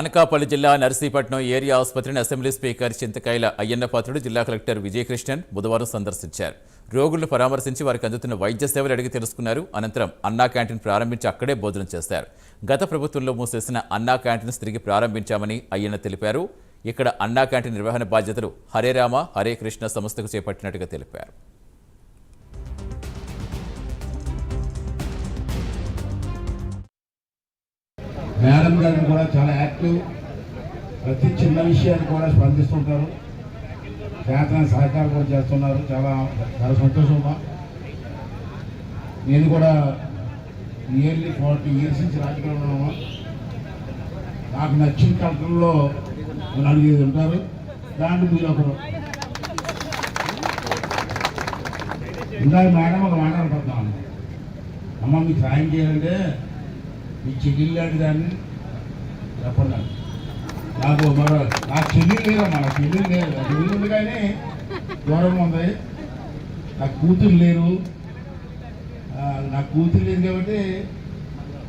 అనకాపల్లి జిల్లా నర్సీపట్నం ఏరియా ఆసుపత్రిని assembly speaker చింతకాయల అయ్యన్నపాత్రుడు జిల్లా కలెక్టర్ విజయకృష్ణన్ బుధవారం సందర్శించారు. రోగులను పరామర్శించి వారికి అందుతున్న వైద్య సేవలు అడిగి తెలుసుకున్నారు. అనంతరం అన్నా క్యాంటీన్ ప్రారంభించి అక్కడే భోజనం చేశారు. గత ప్రభుత్వంలో మూసేసిన అన్నా క్యాంటీన్స్ తిరిగి ప్రారంభించామని అయ్యన్న తెలిపారు. ఇక్కడ అన్నా క్యాంటీన్ నిర్వహణ బాధ్యతలు హరే రామ హరే కృష్ణ సంస్థకు చేపట్టినట్టుగా తెలిపారు. మేడం గారిని కూడా చాలా యాక్టివ్, ప్రతి చిన్న విషయాన్ని కూడా స్పందిస్తుంటారు, శాస్త్రాన్ని సహకారం కూడా చేస్తున్నారు. చాలా చాలా సంతోషంగా. నేను కూడా నియర్లీ 40 years నుంచి రాజకీయంలో ఉన్నాము. నాకు నచ్చిన కలెక్టర్లో 4-5 ఉంటారు. దాంట్లో మీరు ఒకరు. ఇందాక మేడం ఒక మాట అనుకుంటున్నాను, అమ్మ మీకు సాయం చేయాలంటే మీ చెల్లెలు లాంటి దాన్ని చెప్పండి. నాకు నా చెల్లెలు లేదమ్మా, నా చెల్లెలు లేదు. చెల్లెలు ఉంది కానీ దూరం ఉంది. నాకు కూతురు లేరు. నాకు కూతురు లేదు కాబట్టి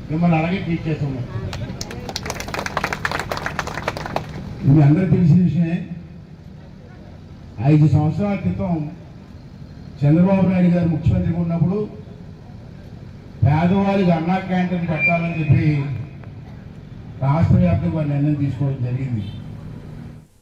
మిమ్మల్ని అలాగే ట్రీట్ చేస్తున్నాం. ఇది అందరికీ తెలిసిన విషయమే. 5 సంవత్సరాల క్రితం చంద్రబాబు నాయుడు గారు ముఖ్యమంత్రిగా ఉన్నప్పుడు పేదవాళ్ళకి అన్నా క్యాంటీన్ పెట్టాలని చెప్పి రాష్ట్ర వ్యాప్తంగా నిర్ణయం తీసుకోవడం జరిగింది.